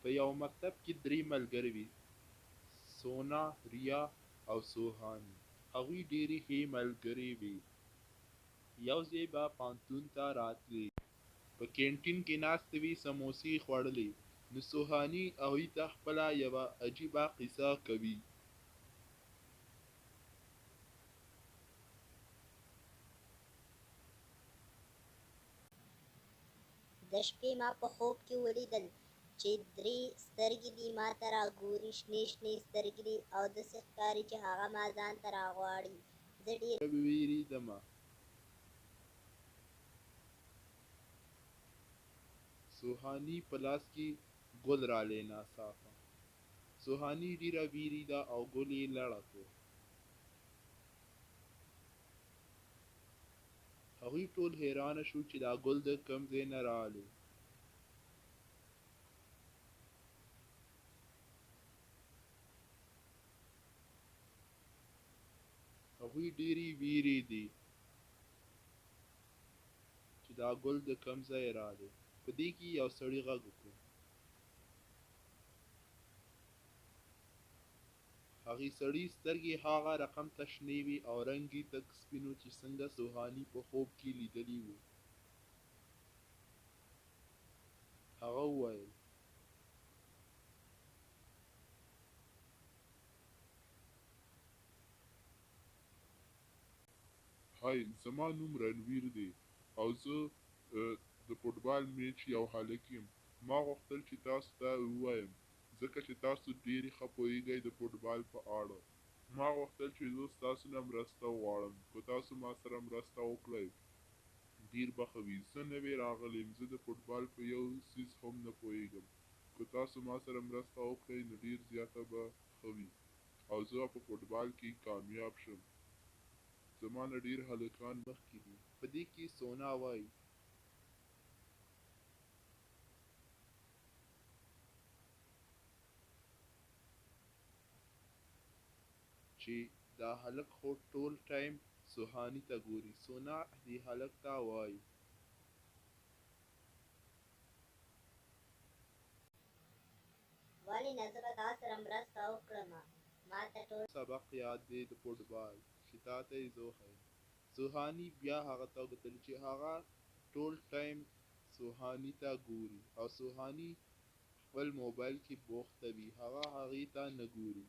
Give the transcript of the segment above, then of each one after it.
په یو مکتب کې درې ملګرې وې، سونا، ریا او سوهاني. هغوی ډېرې ښې ملګرې وې. یو ځای به پوهنتون ته راتلې. په کینټین کې ناستې وې، سموسې خوړلې. نو سوهاني هغوی ته خپله یوه عجیبه قصه کوي. د شپې ما په خوب کې ولیدل چې درې سترګې دي ما ته راګوري، شنې شنې سترګې دي او داسې ښکاري چې هغه ما ځان ته راغواړي. زه ډېر وېرېدمه. سوهاني په لاس کې ګل رالی ناڅاپه. سوهاني ډېره وېرېده او ګل یې لړه کړ. هغوی ټول حیرانه شو چې دا ګل د کوم ځای نه راغلی. هغوی ډېرې وېرېدې چې دا ګل د کوم ځای راغلی. په دې کې یو سړي غږ وکړ. هغې سړي سترګې هغه رقم ته شنې وې او رنګ یې تک سپین و چې څنګه سوهاني په خوب کې لیدلی و. هغه وویل: هاي، زما نوم رنویر دی او زه د فوټبال میچ یو هلک یم. ما غوښتل چې تاسو ته ووایم ځکه چې تاسو ډېرې ښه پوهیږئ د فوټبال په اړه. ما غوښتل چې زه ستاسو نه مرسته وغواړم. که تاسو ما سره مرسته وکړئ ډېر به ښه وي. زه نوی راغلی یم. زه د فوټبال په یو څیز هم نه پوهیږم. که تاسو ما سره مرسته وکړئ نو ډېر زیاته به ښه وي او زه په فوټبال کې کامیاب شم. زما نه ډېر هلکان مخکې دي. په دې کې سونا وایي چې دا هلک خو ټول ټایم سوهاني ته ګوري. سونا دې هلک ته وایي: ولې نه، زه به تا سره مرسته وکړم. ما ته ټول سبق یاد دی د فوټبال چې تا ته یې زه وښیم. سوهاني بیا هغه ته وکتل چې هغه ټول ټایم سوهاني ته ګوري او سوهاني خپل موبایل کې بوخته وي. هغه هغې ته نه ګوري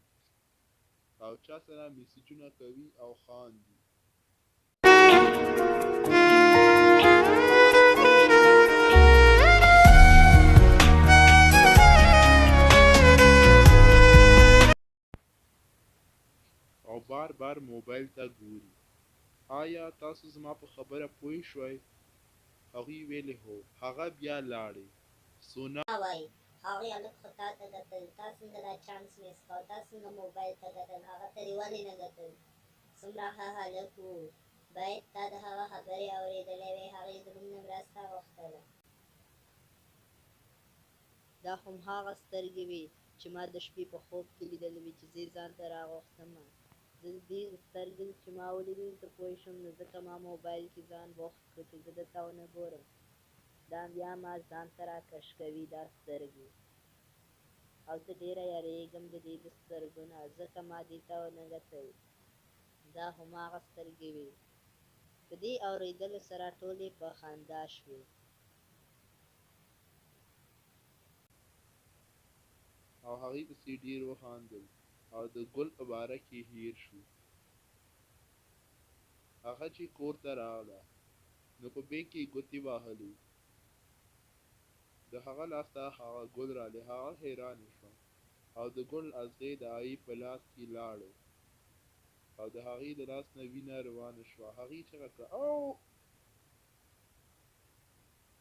او چا سره میسیجونه کوي او خاندي. او بار بار موبایل ته ګوري. آیا تاسو زما په خبره پوه شوئ؟ هغوی ویلې هو. هغه بیا لاړې. سونا وایي هغې هلک خو تا ته کتل، تا څنګه دا چانس میس کړ؟ تا څنګه موبایل ته کتل؟ هغه ته دې ولې نه کتل؟ څومره ښه هلک و، باید تا د هغه خبرې اورېدلی وې. هغې زموږ نه مرسته غوښتله. دا هماغه سترګې وې چې ما د شپې په خوب کې لیدلې وې چې زه یې ځان ته راغوښتمه. زه دې سترګې چې ما ولیدې زه پوه شوم، نو ځکه ما موبایل کې ځان بوخت کړ چې زه درته ونه ګورم. دا بیا ما ځان ته راکش کوي دا سترګې، او زه ډېره یریږم د دې د سترګو نه، ځکه ما دې ته ونه کتل. دا هماغه سترګې وې. په دې اورېدلو سره ټولې په خندا شوې. او هغې پسې ډېر وخندل او د ګل په باره کې هېر شو. هغه چې کور ته راغله نو په بیک کې ګوتې وهلې. د هغه لاس ته هغه ګل راغلی. هغه حیرانه شوه او د ګل اغزی د هغې په لاس کې لاړې او د هغې د لاس نه وینه روانه شوه. هغې چیغه کړه او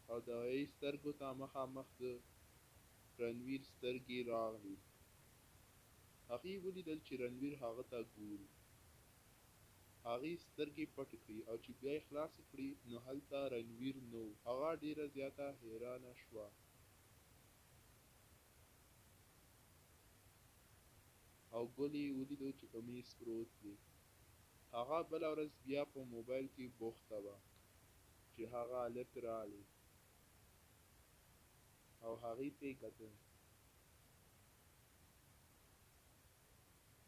او د هغې سترګو ته مخامخ د رنویر سترګې راغلې. هغې ولیدل چې رنویر هغه ته ګوري. هغې سترګې پټې کړې او چې بیا یې خلاصې کړې نو هلته رنویر نه و. هغه ډېره زیاته حیرانه شوه او ګل یې ولیدو چې په میز پروت دی. هغه بله ورځ بیا په موبایل کې بوخته وه چې هغه هلک راغلی او هغې ته یې کتل.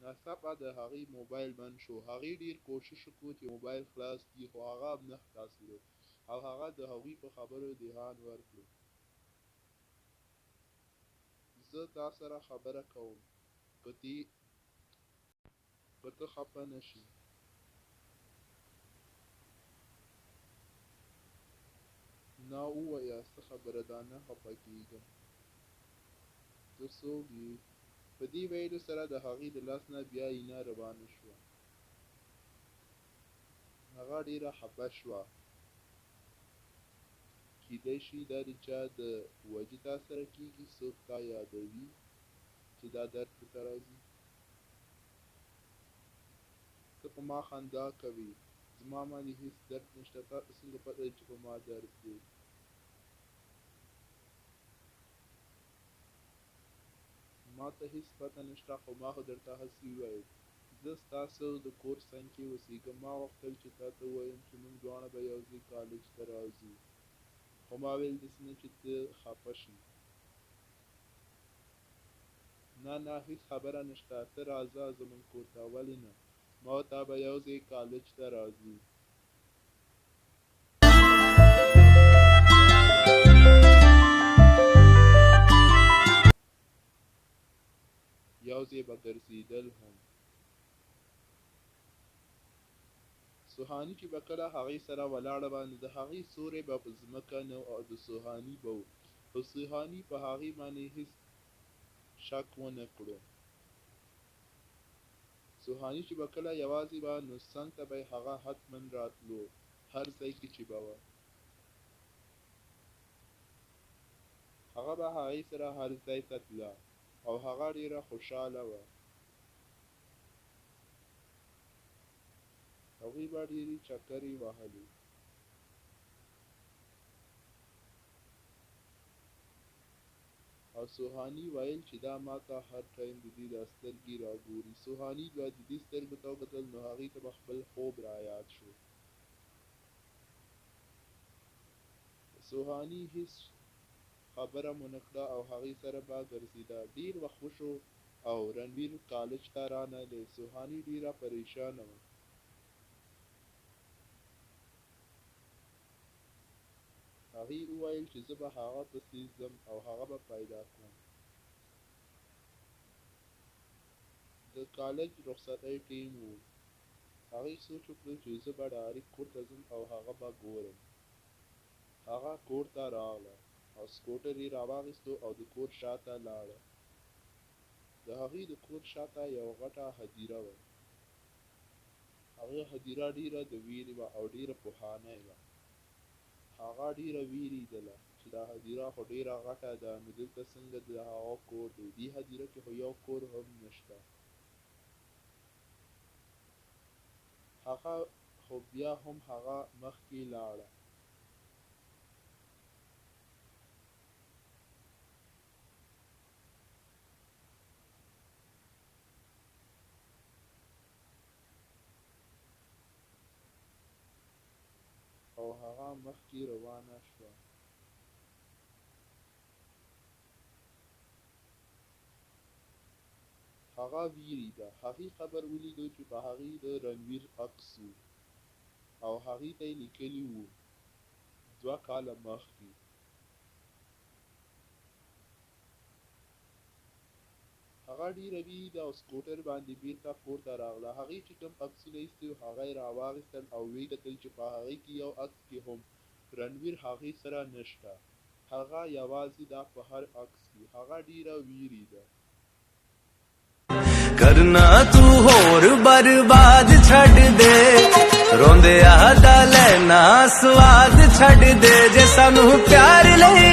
ناڅاپه د هغې موبایل بند شو. هغې ډېر کوشش وکړ چې موبایل خلاص کړي خو هغه هم نه خلاصېدو او هغه د هغوی په خبرو دهان ورکړو. زه تا سره خبره کوم که ته خفه نه شې. نه ووایه څه خبره ده، نه خفه کېږم. ته څوک یې؟ په دې ویلو سره د هغې د لاس نه بیا اینه روانه شوه. هغه ډېره خفه شوه. کیدای شي دا د چا د وجې تا سره کېږي، څوک تا یادوي چې دا درد درته راځي. ته په ما خندا کوې، زما باندې هېڅ درد نشته، تا ته څنګه پته ده چې په ما درد دی؟ ما ته هېڅ پته نشته خو ما خو درته هسې وویل. زه ستاسو د کور څنګ کې اوسېږم. ما غوښتل چې تا ته ووایم چې موږ دواړه به یو ځای کالج ته راځو، خو ما ویل داسې نه چې ته خفه شې. نه هېڅ خبره نشته، ته راځه زموږ کور ته. ولې نه؟ ما او تا به یو ځای کالج ته راځو. یو ځای به ګرځېدل هم. سوهاني چې به کله هغې سره ولاړه وه، نو د هغې سوری به په ځمکه نه او د سوهاني به و. خو سوهاني په هغې باندې هېڅ شک ونه کړو. سوهاني چې به کله یوازې وه، نو څنګ ته به هغه حتماً راتلو، هر ځای کې چې به وه. هغه به هغې سره هر ځای ته تله او هغه ډېره خوشحاله وه. هغوی به ډېرې چکرې وهلې. او سوهاني ویل چې دا ما ته هر ټایم د دې دا سترګې راګوري. سوهاني به د دې سترګو ته وکتل، نو هغې ته به خپل خوب را یاد شو. سوهاني هېڅ خبره مو نه کړه او هغې سره به ګرځېده. ډېر وخت وشو او رنویر کالج ته رانغی. سوهاني ډېره پریشانه وه. هغې وویل چې زه به هغه پسې ځم او هغه به پیدا کړم. د کالج رخصتۍ ټیم و. هغې سوچ وکړ چې زه به ډایرکټ کور ته ځم او هغه به ګورم. هغه کور ته راغله او سکوټر یې راواخیستو او د کور شاته لاړه. د هغې د کور شاته یوه غټه هدیره وه. هغه هدیره ډېره د ویرې وه او ډېره پخوانۍ وه. هغه ډېره وېرېدله چې دا هدیره خو ډېره غټه ده، نو دلته څنګه د هغه کور دی؟ دې هدیره کې خو یو کور هم نشته. هغه خو بیا هم هغه مخکې لاړه. او هغه مخکې روانه شوه. هغه وېرېده. هغې قبر ولیدو چې په هغې د رنویر عکس و او هغې ته یې لیکلي وو 2 کاله مخکې. هغه ډېره وېرېده او سکوټر باندې بېرته کور ته راغله. هغې چې کوم عکسونه ایستي وو هغه یې راواخیستل او ویې کتل چې په هغې کې یو عکس کې هم رنویر هغې سره نشته. هغه یوازې ده په هر عکس کې. هغه ډېره وېرېده. करना तू होर बर्बाद छड़ दे रोंदिया दा लेना स्वाद छड़ दे जे सानू प्यार लई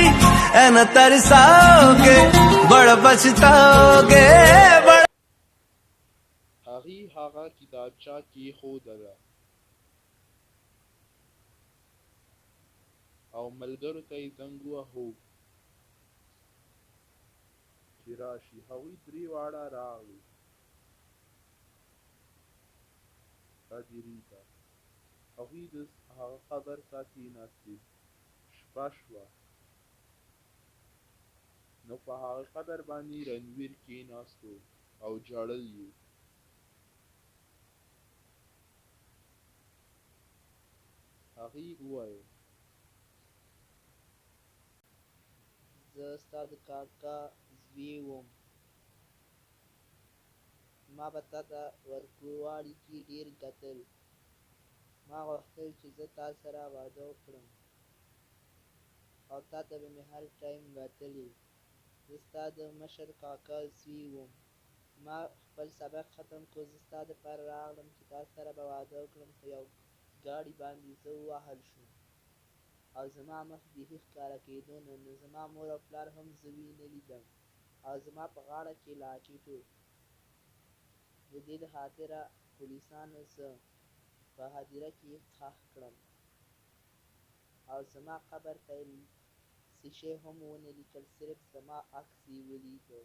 एन तरसाओगे बड़ा पछताओगे बड़ा. هغې هغه کتابچه کېښودله او ملګرو ته یې زنګ ووهو چې راشي. هغوی 3 واړه راغلل هدیرې ته. هغوی د هغه قبر ته کېناستل. شپه شوه. نو په هغه قبر باندې رنویر کېناستو او ژړل یې. هغې وویل زه ستا د کاکا زوی وم. ما به تا ته ورکووالی کې ډېر کتل. ما غوښتل چې زه تا سره واده وکړم او تا ته به مې هر ټایم کتلې. زه ستا د مشر کاکا زوی وم. ما خپل سبق ختم کړ. زه ستا دپاره راغلم چې تا سره به واده وکړم، په یو ګاډي باندې زه ووهل شوم او زما مخ بیخي ښکاره کېدو نه. نو زما مور او پلار هم زه ویې لیدم او زما په غاړه کې لاټیټ و. د دې د خاطره پولیسانو زه په هدیره کې ښخ کړم او زما قبر ته یې څه شی هم ونه لیکل، صرف زما عکس یې ولیده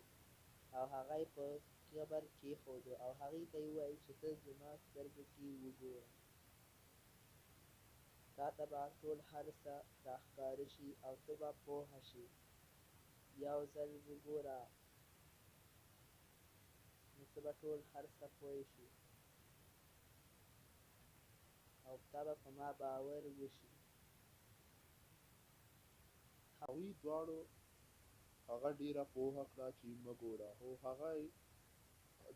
او هغه یې په قبر کېښوده او هغې ته یې وویل چې ته زما سترګو کې وګوره، تا ته به ټول هر څه راښکاره شي او ته به پوهه شې. یو ځل وګوره نو ته به ټول هر څه پوه شې او تا به په ما باور وشي. هغوی دواړو هغه ډېره پوهه کړه چې مه ګوره، خو هغه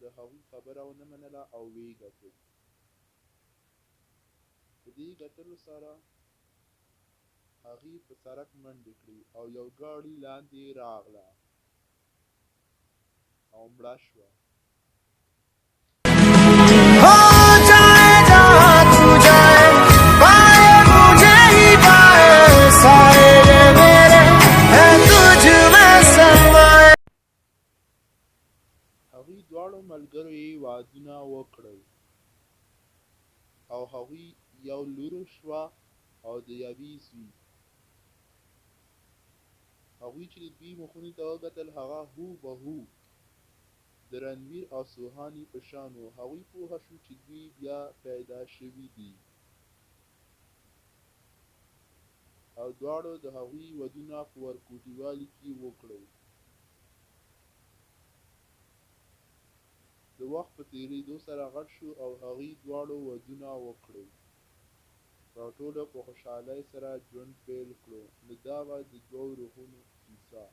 د هغوی خبره ونه منله او ویې ګټل. په دې ګټلو سره هغې په سړک منډې کړې او یو ګاډي لاندې راغله او مړه شوه. हो जाए जहाँ तू जाए, पाए मुझे ही पाए, साए ये मेरे हैं तुझ में समाए. هغوی دواړو ملګرو یې وعدونه وکړل او هغوی یو لور شوه او د یوې زوی. هغوی چې د دوی مخونو ته وکتل هغه هوبهو د رنویر او سوهاني په شان و. هغوی پوه شو چې دوی بیا پیدا شوي دي او دواړو د هغوی ودونه په ورکوټي کې وکړل. د وخت په تېرېدو سره غټ شو او هغوی دواړو ودونه وکړل او ټولو په خوشحالۍ سره ژوند پیل کړو. نو دا وه د دوو روحونو کیسه.